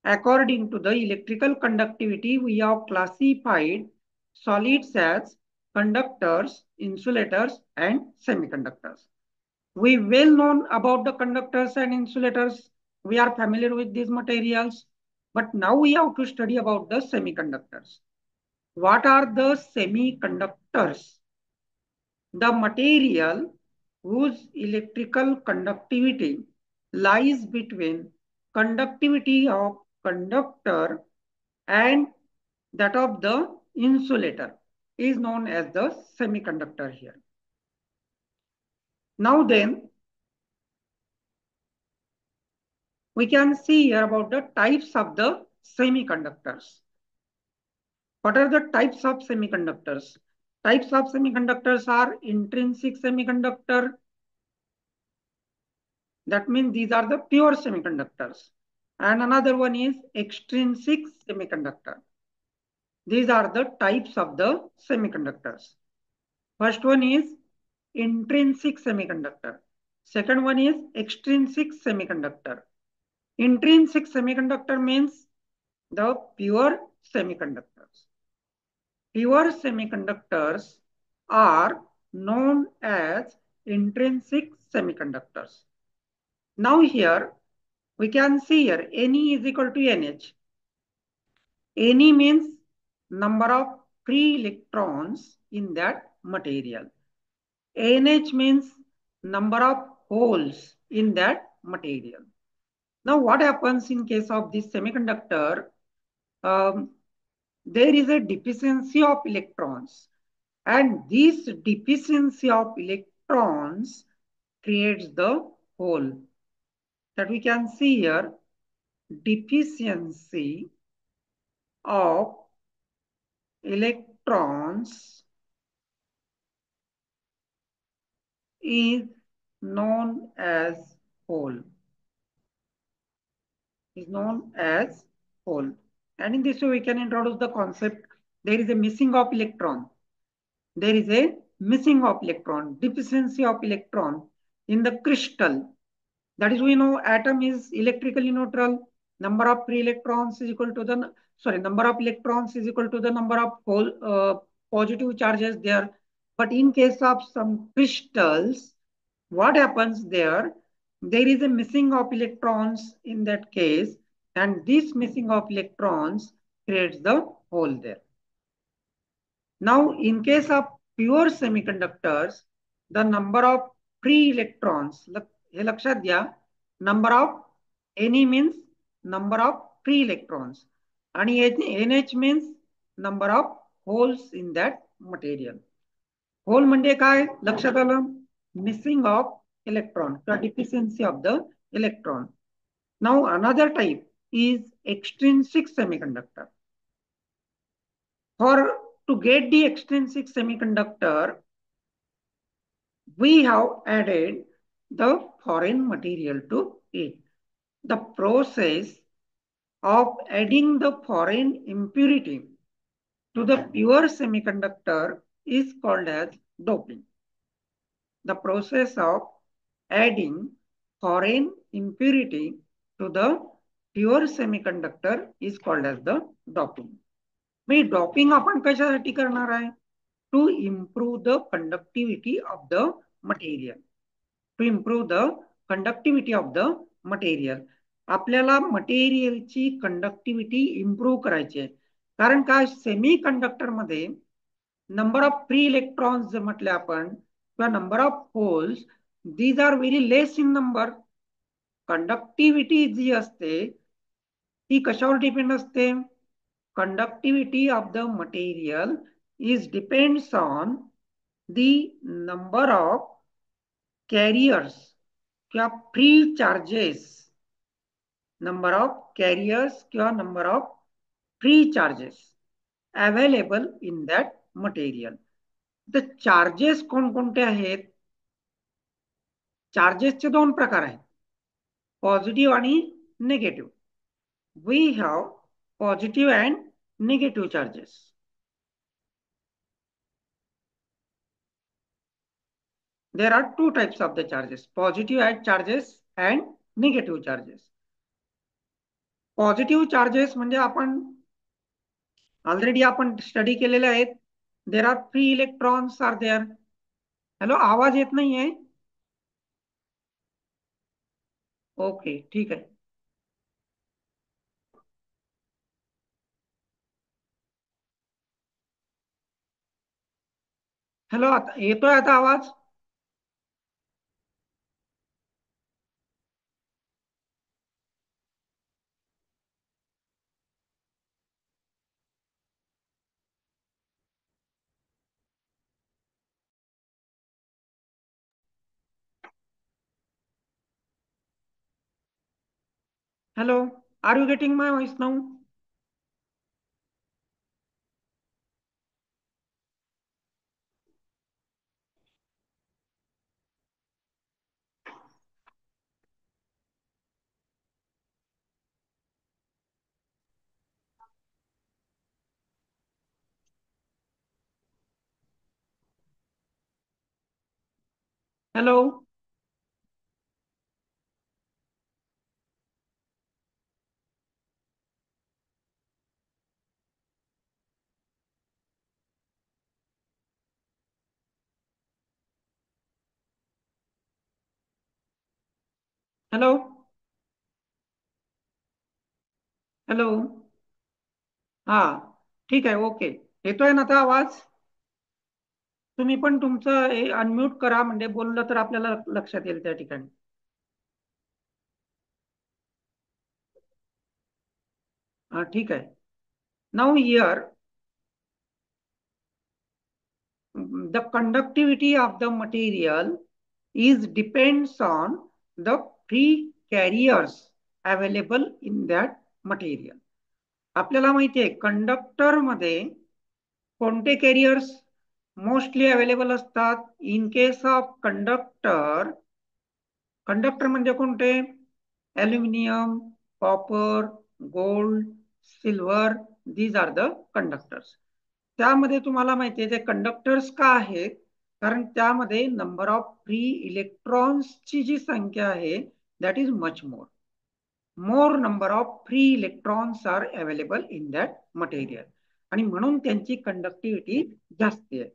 According to the electrical conductivity, we have classified solids as conductors, insulators, and semiconductors. We well known about the conductors and insulators. We are familiar with these materials. But now we have to study about the semiconductors. What are the semiconductors? The material whose electrical conductivity lies between conductivity of conductor and that of the insulator is known as the semiconductor here. Now then, we can see here about the types of the semiconductors. What are the types of semiconductors? Types of semiconductors are intrinsic semiconductor. That means these are the pure semiconductors. And another one is extrinsic semiconductor. These are the types of the semiconductors. First one is intrinsic semiconductor. Second one is extrinsic semiconductor. Intrinsic semiconductor means the pure semiconductors. Pure semiconductors are known as intrinsic semiconductors. Now here we can see here Ne is equal to NH. Ne means number of free electrons in that material. NH means number of holes in that material. Now what happens in case of this semiconductor? Um, there is a deficiency of electrons, and this deficiency of electrons creates the hole that we can see here. Deficiency of electrons is known as hole. Is known as hole. And in this way, we can introduce the concept. There is a missing of electron. There is a missing of electron, deficiency of electron in the crystal. That is, we know atom is electrically neutral. Number of free electrons is equal to the, number of electrons is equal to the number of positive charges there. But in case of some crystals, what happens there? There is a missing of electrons in that case, and this missing of electrons creates the hole there. Now, in case of pure semiconductors, the number of free electrons, हे लक्षात घ्या, number of Ne means number of free electrons, आणि NH means number of holes in that material. Hole म्हणजे काय? लक्षात आलं? Missing of electron, the deficiency of the electron. Now another type is extrinsic semiconductor. For to get the extrinsic semiconductor, we have added the foreign material to it. The process of adding the foreign impurity to the pure semiconductor is called as doping. The process of adding foreign impurity to the pure semiconductor is called as the doping. मी doping आपण कशासाठी करणार आहे? To improve the conductivity of the material. To improve the conductivity of the material. आपल्याला मटेरियलची conductivity improve करायची आहे. कारण काय, सेमी कंडक्टर मध्ये नंबर ऑफ फ्री इलेक्ट्रॉन्स जे म्हटले आपण किंवा number of holes, these are very less in number. Conductivity जी असते ती कशावर डिपेंड असते? Conductivity of the material is depends on the number of carriers क्या free charges, number of carriers क्या number of free charges available in that material. The charges कोणकोणते आहेत? चार्जेसचे दोन प्रकार आहेत, पॉझिटिव्ह आणि negative. We have positive and negative charges. There are two types of the charges, positive charges and negative charges. Positive charges म्हणजे आपण already आपण study केलेले आहेत. There are free electrons are there. Hello, आवाज येत नाहीये? Okay, ठीक आहे. हॅलो, आता येतोय आता आवाज? Hello, are you getting my voice now? Hello. Hello. Hello. हा, ठीक आहे. ओके, येतोय ना आता आवाज? तुम्ही पण तुमचं अनम्यूट करा, म्हणजे बोललं तर आपल्याला लक्षात येईल त्या ठिकाणी. हा, ठीक आहे. नाऊ here the conductivity of the material is depends on the free carriers available in that material. आपल्याला माहिती आहे कंडक्टर मध्ये कोणते कॅरियर्स मोस्टली अवेलेबल असतात. In case of conductor, conductor म्हणजे कोणते? Aluminium, copper, gold, silver, these are the conductors. त्यामध्ये तुम्हाला माहिती आहे ते कंडक्टर्स का आहेत? कारण त्यामध्ये नंबर ऑफ फ्री इलेक्ट्रॉन्सची जी संख्या आहे that is much more. More number of free electrons are available in that material, आणि म्हणून त्यांची कंडक्टिव्हिटी जास्त आहे.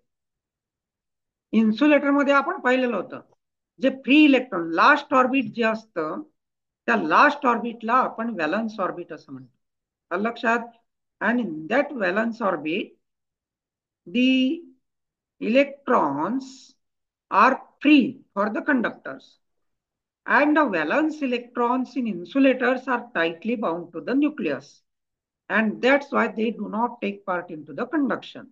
इन्सुलेटर मध्ये आपण पाहिलेलं होतं, जे फ्री इलेक्ट्रॉन लास्ट ऑर्बिट जे असतं त्या लास्ट ऑर्बिटला आपण व्हॅलन्स ऑर्बिट असं म्हणतो. लक्षात? आणि in that valence orbit the electrons are free for the conductors, and the valence electrons in insulators are tightly bound to the nucleus, and that's why they do not take part into the conduction.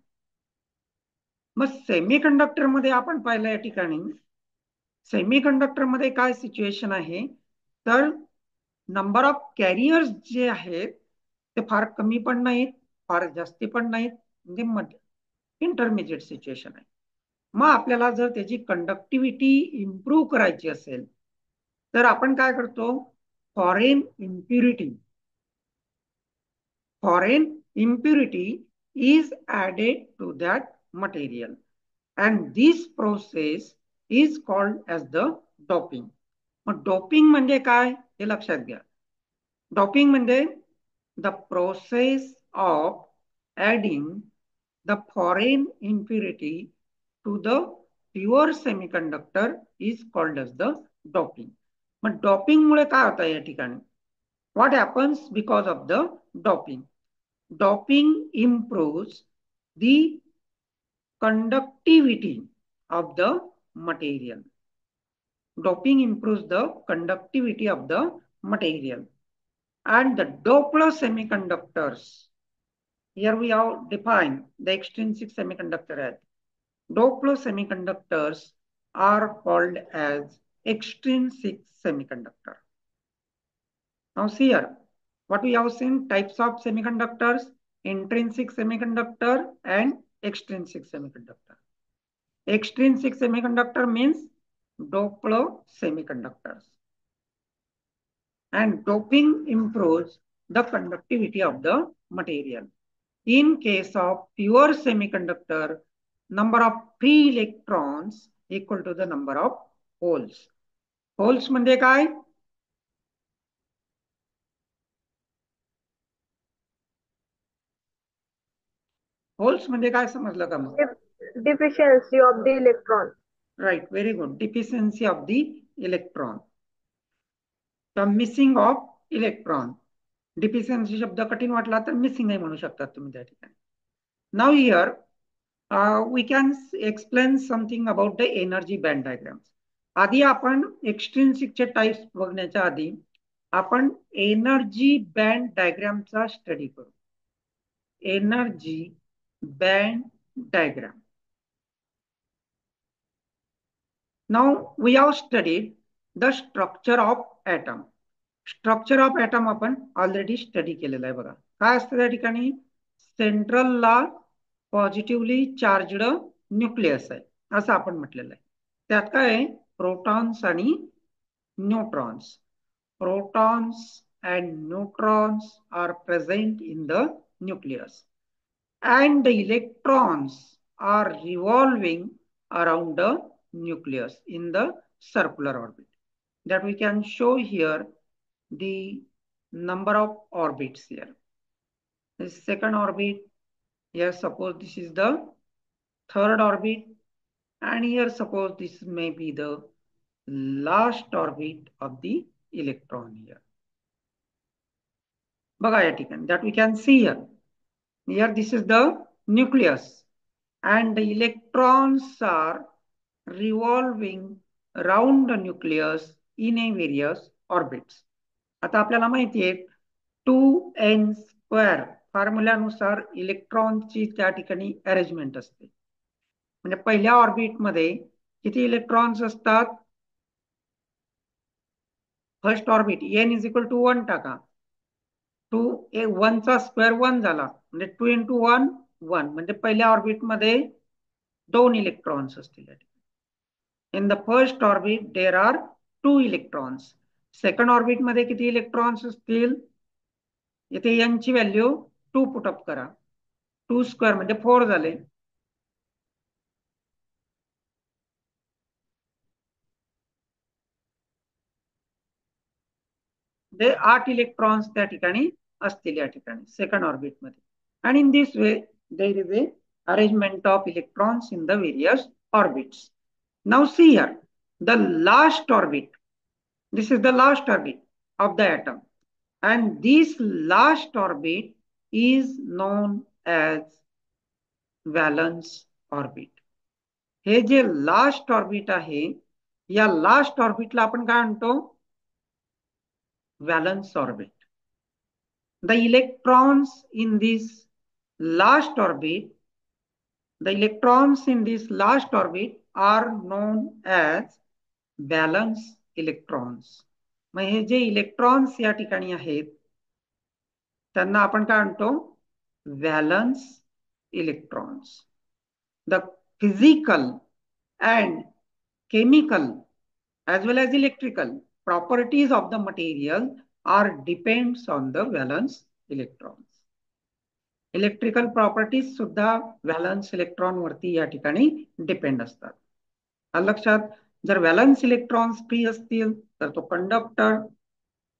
Mug semiconductor मध्ये आपण पाहिलं या ठिकाणी, semiconductor मध्ये काय situation आहे, तर number of carriers जे आहेत ते फार कमी पण नाहीत, फार जास्ती पण नाहीत, म्हणजे इंटरमिजिएट सिच्युएशन आहे. मग आपल्याला जर त्याची कंडक्टिव्हिटी इम्प्रूव्ह करायची असेल तर आपण काय करतो? Foreign impurity is added to that material, and this process is called as the doping. मग डोपिंग म्हणजे काय हे लक्षात घ्या. डोपिंग म्हणजे the process of adding the foreign impurity to the pure semiconductor is called as the doping. मग doping मुळे काय होतं या ठिकाणी? What happens because of the doping? Doping improves the conductivity of the material. Doping improves the conductivity of the material. And the Doppler semiconductors, here we have defined the extrinsic semiconductor as Doppler semiconductors are called as extrinsic semiconductor. Now see here, what we have seen types of semiconductors: intrinsic semiconductor and extrinsic semiconductor. Extrinsic semiconductor means Doppler semiconductors. And doping improves the conductivity of the material. In case of pure semiconductor, number of free electrons equal to the number of holes. Holes म्हणजे काय? Holes म्हणजे काय समजलं का मग? Deficiency of the electron. Right, very good. Deficiency of the electron, the missing of electron. Deficiency शब्द कठीण वाटला तर मिसिंग नाही म्हणू शकतात तुम्ही त्या ठिकाणी. Now here we can explain something about the energy band diagrams. आधी आपण एक्सट्रिन्सिकचे टाइप्स बघण्याच्या आधी आपण एनर्जी बँड डायग्रामचा स्टडी करू. Energy band diagram. Now we have studied the structure of atom. Structure of atom आपण ऑलरेडी स्टडी केलेलं आहे. बघा काय असतं त्या ठिकाणी. सेंट्रलला पॉझिटिव्हली चार्जड न्यूक्लियस आहे असं आपण म्हटलेलं आहे. त्यात काय आहे, प्रोटॉन्स आणि neutrons. Protons and neutrons are present in the nucleus and the electrons are revolving around the nucleus in the circular orbit. That we can show here the number of orbits here. This second orbit, here suppose this is the third orbit, and here suppose this may be the last orbit of the electron here. बघा या ठिकाणी, that we can see here. Here this is the nucleus and the electrons are revolving around the nucleus in a various orbits. आता आपल्याला माहिती आहे 2n² फॉर्म्युल्यानुसार इलेक्ट्रॉनची त्या ठिकाणी अरेंजमेंट असते. म्हणजे पहिल्या ऑर्बिटमध्ये किती इलेक्ट्रॉन्स असतात. First orbit n is equal to 1 टाका. 1 चा स्क्वेअर 1 झाला म्हणजे 2 इंटू 1 1, म्हणजे पहिल्या ऑर्बिटमध्ये 2 इलेक्ट्रॉन्स असतील. In the first orbit there are 2 electrons. Second orbit मध्ये किती इलेक्ट्रॉन्स असतील. इथे n ची व्हॅल्यू 2 पुटअप करा. 2 स्क्वेअर म्हणजे 4 झाले. ते 8 इलेक्ट्रॉन्स त्या ठिकाणी असतील या ठिकाणी सेकंड ऑर्बिट मध्ये. आणि in this way there is a arrangement of electrons in the various orbits. Now see here the last orbit. This is the last orbit of the atom, and this last orbit is known as valence orbit. Hey J last orbit आहे, या last ऑर्बिटला आपण काय म्हणतो, valence orbit. The electrons in this last orbit, the electrons in this last orbit are known as valence electrons. Mug hey J electrons या ठिकाणी आहेत त्यांना आपण काय म्हणतो, valence electrons. The physical and chemical as well as electrical properties of the material are depends on the valence electrons. Electrical properties सुद्धा valence electron वरती या ठिकाणी डिपेंड असतात. लक्षात, जर व्हॅलन्स इलेक्ट्रॉन्स फ्री असतील तर तो कंडक्टर.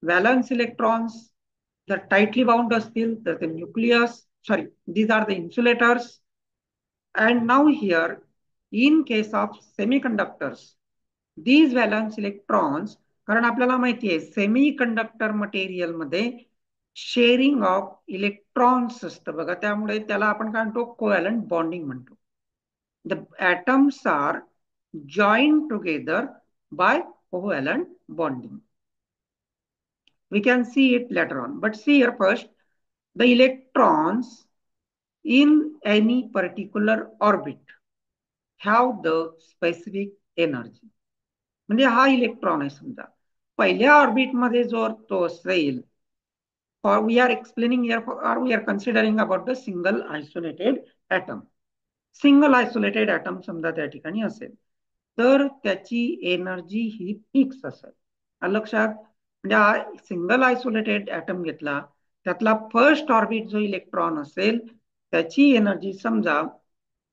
व्हॅलन्स इलेक्ट्रॉन्स जर टाइटली बाउंड असतील तर ते nucleus, sorry, these are the insulators. And now here in case of semiconductors, these valence electrons, कारण आपल्याला माहिती आहे सेमी कंडक्टर मटेरियल मध्ये शेअरिंग ऑफ इलेक्ट्रॉन्स असतं बघा, त्यामुळे त्याला आपण काय म्हणतो, कोव्हॅलंट बॉन्डिंग म्हणतो. The atoms are joined together by covalent bonding. We can see it later on, but see here first, the electrons in any particular orbit have the specific energy. म्हणजे हा इलेक्ट्रॉन आहे समजा, पहिल्या orbit मध्ये जो तो असेल, or we are explaining here, or we are considering about the single isolated atom. Single isolated atom समजा त्या ठिकाणी असेल तर त्याची एनर्जी ही फिक्स असेल. लक्षात, म्हणजे सिंगल आयसोलेटेड ॲटम घेतला, त्यातला फर्स्ट ऑर्बिट जो इलेक्ट्रॉन असेल त्याची एनर्जी समजा,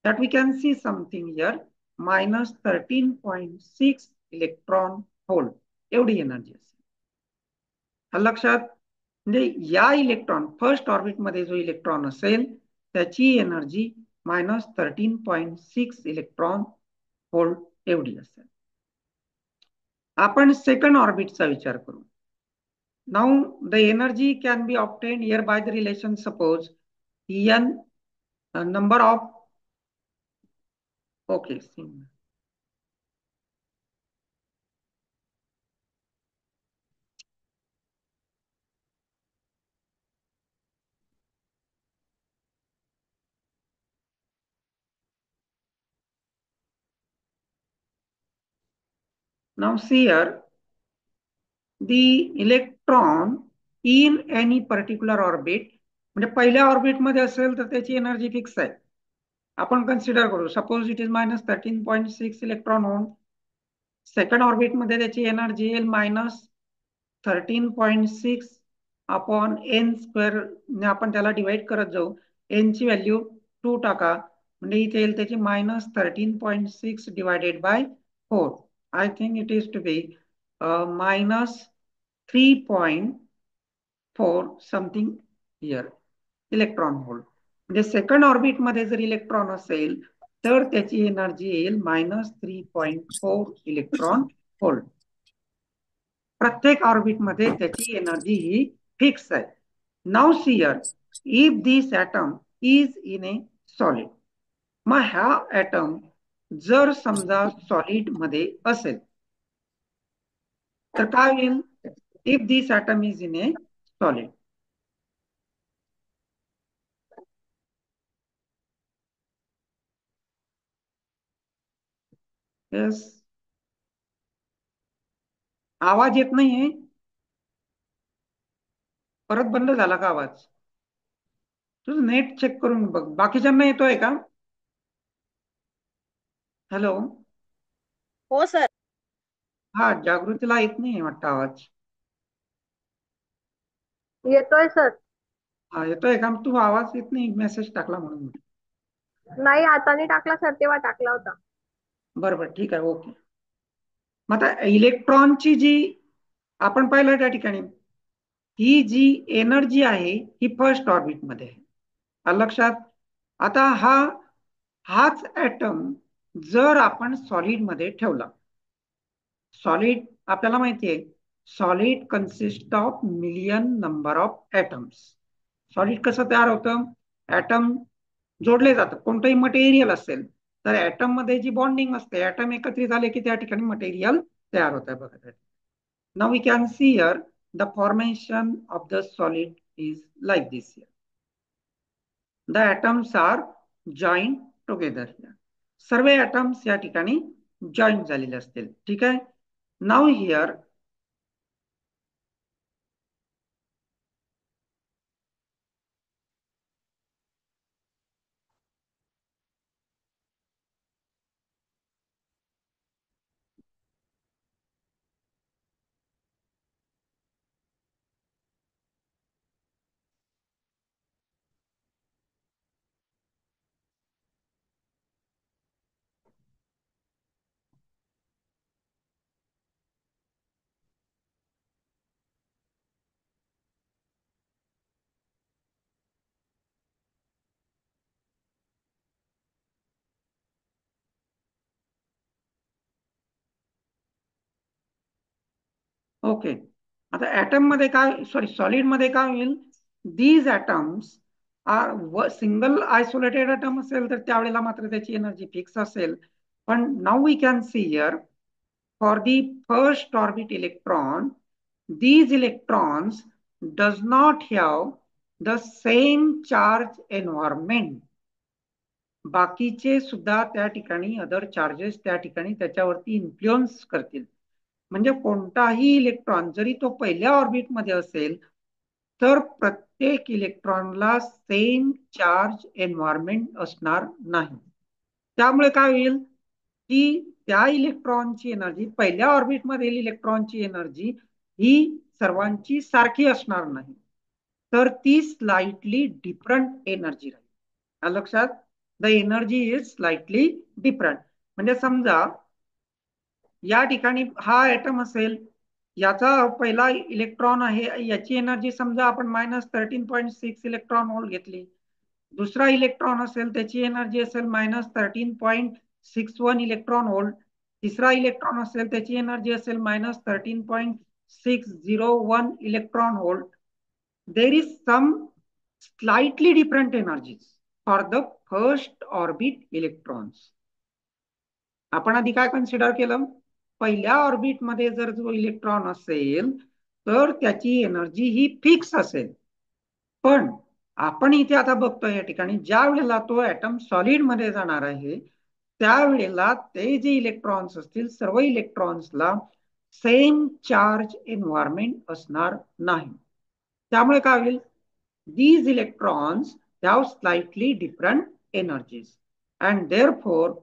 that we can see something here -13.6 electron volt एवढी एनर्जी असेल. लक्षात, म्हणजे या इलेक्ट्रॉन फर्स्ट ऑर्बिट मध्ये जो इलेक्ट्रॉन असेल त्याची एनर्जी -13.6 इलेक्ट्रॉन व्होल्ट एवढी असेल. आपण सेकंड ऑर्बिटचा विचार करू. Now the energy can be obtained here by the relation suppose n number of okay now see here the electron in any particular orbit, म्हणजे पहिल्या ऑर्बिट मध्ये असेल तर त्याची एनर्जी फिक्स आहे. आपण कन्सिडर करू suppose it is -13.6 electron volt. Second orbit मध्ये त्याची एनर्जी येईल -13.6 अपॉन एन स्क्वेअर ने आपण त्याला डिवाइड करत जाऊ. एन ची व्हॅल्यू 2 टाका म्हणजे इथे येईल त्याची -13.6 divided by 4. I think it is to be -3.4 something here electron volt. म्हणजे सेकंड ऑर्बिट मध्ये जर इलेक्ट्रॉन असेल तर त्याची एनर्जी येईल -3.4 इलेक्ट्रॉन व्होल्ट. प्रत्येक ऑर्बिट मध्ये त्याची एनर्जी ही फिक्स आहे. Now see here if this atom is in a solid, मग हा ॲटम जर समजा सॉलिड मध्ये असेल तर काय होईल? If this atom is in a solid, yes आवाज येत नाहीये. परत बंद झाला का आवाज? तुझं नेट चेक करून बघ. बाकीच्यांना येतोय का? हॅलो. हो सर. हा जागृतीला येत नाही वाटतं आवाज. येतोय सर. हा येतोय का? तू आवाज येत नाही मेसेज टाकला म्हणून. नाही आता नाही टाकला सर, तेव्हा टाकला होता. बरोबर ठीक आहे ओके. मग आता इलेक्ट्रॉनची जी आपण पाहिलं त्या ठिकाणी ही जी एनर्जी आहे ही फर्स्ट ऑर्बिट मध्ये आहे. आलं लक्षात? आता हाच ॲटम जर आपण सॉलिड मध्ये ठेवला, सॉलिड आपल्याला माहिती आहे solid consist of million number of atoms. Solid कसं तयार होतं? ॲटम जोडले जातात. कोणतंही मटेरियल असेल तर ॲटम मध्ये जी बॉन्डिंग असते, ॲटम एकत्रित झाले की त्या ठिकाणी मटेरियल तयार होत आहे बघा. Now we can see here the formation of the solid is like this. The atoms are join together. सर्व ॲटम्स या ठिकाणी जॉईन झालेले असतील. ठीक आहे. Now here okay. आता ॲटम मध्ये काय सॉरी सॉलिड मध्ये काय होईल? These atoms are single isolated atom असेल तर त्यावेळेला मात्र त्याची एनर्जी फिक्स असेल. पण now we can see here for the first orbit electron these electrons does not have the same charge environment. बाकीचे सुद्धा त्या ठिकाणी अदर चार्जेस त्या ठिकाणी त्याच्यावरती इन्फ्लुअन्स करतील. म्हणजे कोणताही इलेक्ट्रॉन जरी तो पहिल्या ऑर्बिट मध्ये असेल तर प्रत्येक इलेक्ट्रॉनला सेम चार्ज एन्व्हायरमेंट असणार नाही. त्यामुळे काय होईल की त्या इलेक्ट्रॉनची एनर्जी पहिल्या ऑर्बिट मधील इलेक्ट्रॉनची एनर्जी ही सर्वांची सारखी असणार नाही, तर ती स्लाइटली डिफरंट एनर्जी राहील. लक्षात? The energy is slightly different. म्हणजे समजा या ठिकाणी हा ॲटम असेल, याचा पहिला इलेक्ट्रॉन आहे, याची एनर्जी समजा आपण -13.6 इलेक्ट्रॉन व्होल्ट घेतली. दुसरा इलेक्ट्रॉन असेल त्याची एनर्जी असेल -13.61 इलेक्ट्रॉन व्होल्ट. तिसरा इलेक्ट्रॉन असेल त्याची एनर्जी असेल -13.601 electron volt. There is some slightly different energies for the first orbit electrons. आपण आधी काय कन्सिडर केलं? पहिल्या ऑर्बिटमध्ये जर जो इलेक्ट्रॉन असेल तर त्याची एनर्जी ही फिक्स असेल. पण आपण इथे आता बघतोय या ठिकाणी ज्या वेळेला तो ऍटम सॉलिड मध्ये जाणार आहे त्यावेळेला ते जे इलेक्ट्रॉन्स असतील सर्व इलेक्ट्रॉन्सला सेम चार्ज एन्व्हायरमेंट असणार नाही. त्यामुळे काय होईल? these electrons have slightly different energies and therefore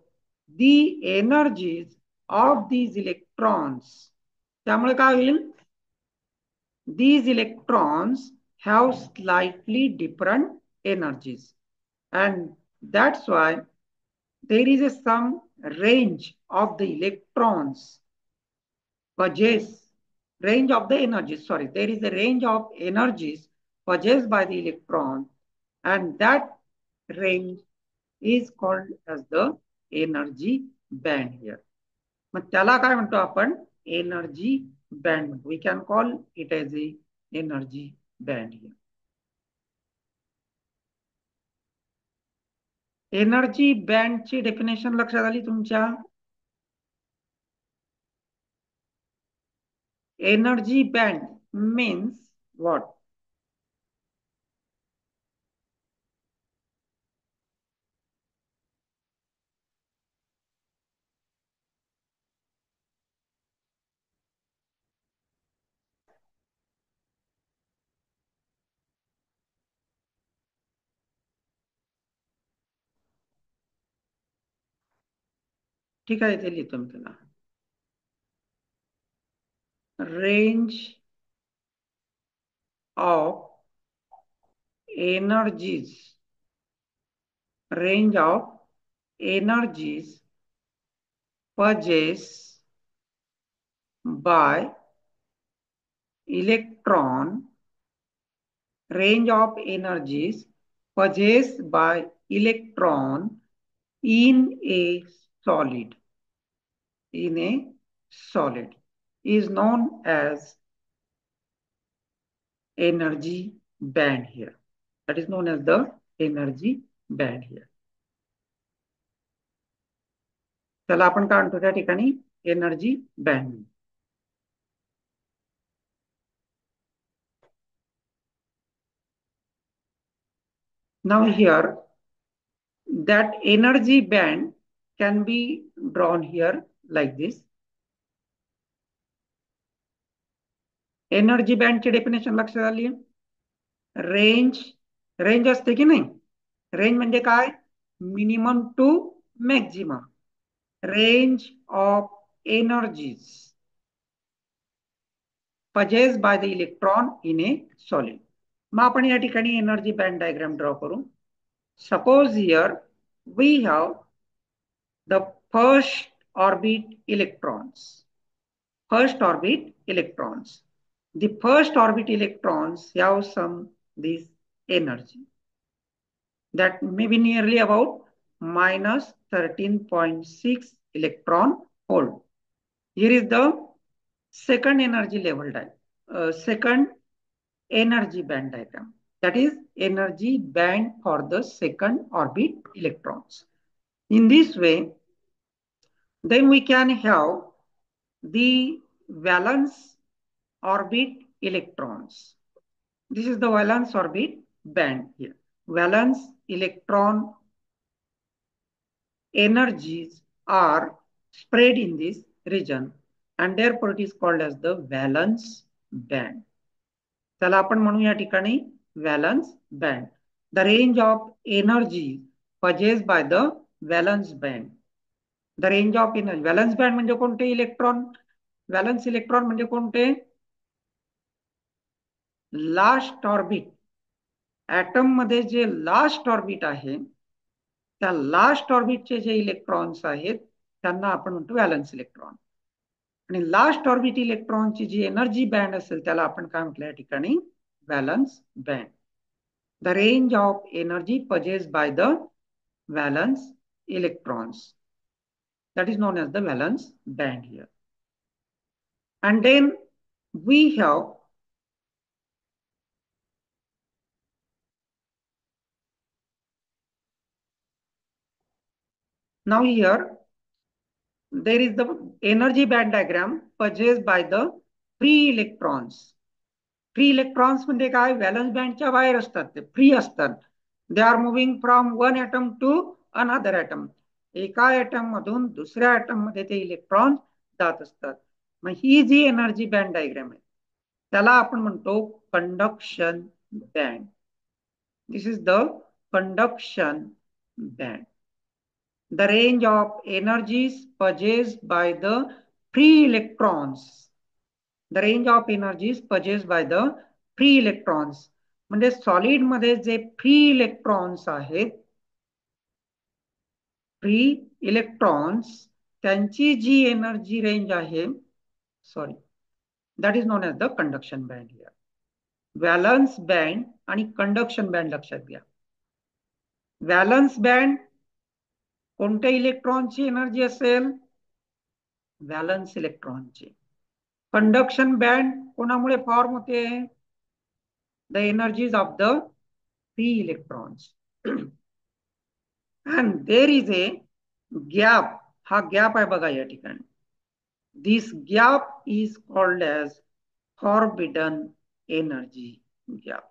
the energies of these electrons, त्यामुळे काय होईल? These electrons have slightly different energies and that's why there is some range of the electrons possess range of the energies, sorry, there is a range of energies possessed by the electron and that range is called as the energy band here. मग त्याला काय म्हणतो आपण? Energy band. We can call it as a energy band here. Energy बँडची definition लक्षात आली तुमच्या? Energy band means what? ठीक आहे, ते लिहितो मी त्याला. Range of energies, range of energies possessed by electron, range of energies possessed by electron in a solid, in a solid is known as energy band here. That is known as the energy band here. त्याला आपण काय म्हणतो त्या ठिकाणी? Energy band. Now here that energy band can be drawn here like this. Energy बँडची definition लक्षात आली? Range, range असते की नाही? रेंज म्हणजे काय? Minimum to maximum. Range of energies possessed by the electron in a solid. मग आपण या ठिकाणी एनर्जी बँड डायग्राम ड्रॉ करू. Suppose here we have the first orbit electrons. First orbit electrons. The first orbit electrons have some this energy that may be nearly about minus 13.6 electron volt. Here is the second energy level second energy band diagram. That is energy band for the second orbit electrons. In this way, then we can have the valence orbit electrons. This is the valence orbit band here. Valence electron energies are spread in this region and therefore it is called as the valence band. त्याला आपण म्हणू या ठिकाणी valence band. The range of energy possessed by the valence band. The range of energy. Valence band म्हणजे कोणते electron? Valence electron म्हणजे कोणते? Last orbit. Atom मध्ये जे लास्ट ऑर्बिट आहे त्या लास्ट ऑर्बिटचे जे इलेक्ट्रॉन्स आहेत त्यांना आपण म्हणतो व्हॅलन्स इलेक्ट्रॉन. आणि लास्ट ऑर्बिट इलेक्ट्रॉनची जी एनर्जी बँड असेल त्याला आपण काय म्हटलं या ठिकाणी? Valence band. The range of energy possessed by the valence electrons. That is known as the valence band here. And then we have now here there is the energy band diagram possessed by the free electrons. Free electrons म्हणजे काय, valence बँडच्या बाहेर असतात, ते free असतात. They are moving from one atom to another atom. एका atom मधून दुसऱ्या ॲटम मध्ये ते इलेक्ट्रॉन जात असतात. मग ही जी एनर्जी बँड डायग्राम आहे त्याला आपण म्हणतो conduction band. This is the conduction band. The range of energies possessed by the free electrons. The range of energies possessed by the free electrons. म्हणजे सॉलिड मध्ये जे फ्री इलेक्ट्रॉन्स आहेत, free electrons त्यांची जी एनर्जी रेंज आहे, sorry, that is known as the conduction band here. Valence band आणि conduction band लक्षात घ्या. व्हॅलन्स बँड कोणत्या इलेक्ट्रॉनची एनर्जी असेल, व्हॅलन्स इलेक्ट्रॉनची. कंडक्शन बँड कोणामुळे फॉर्म होते, the energies of the free electrons. and there is a gap. हा गॅप आहे बघा या ठिकाणी. This gap is called as forbidden energy gap.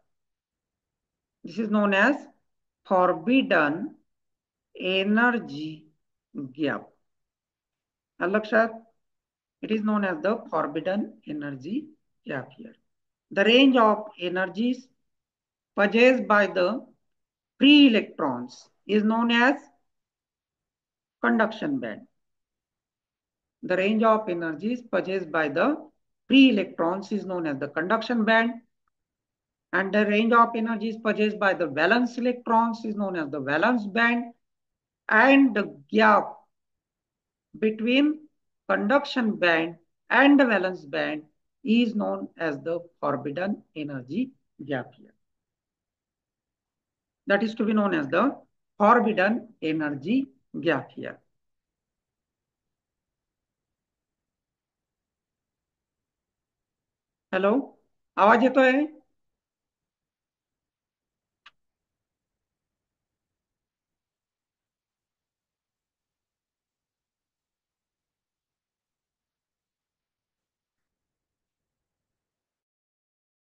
This is known as forbidden energy gap. लक्षात, it is known as the forbidden energy gap here. The range of energies possessed by the free electrons is known as conduction band. The range of energies possessed by the free electrons is known as the conduction band, and the range of energies possessed by the valence electrons is known as the valence band, and the gap between conduction band and the valence band is known as the forbidden energy gap here. That is to be known as the forbidden energy gap here. Hello, आवाज येतोय?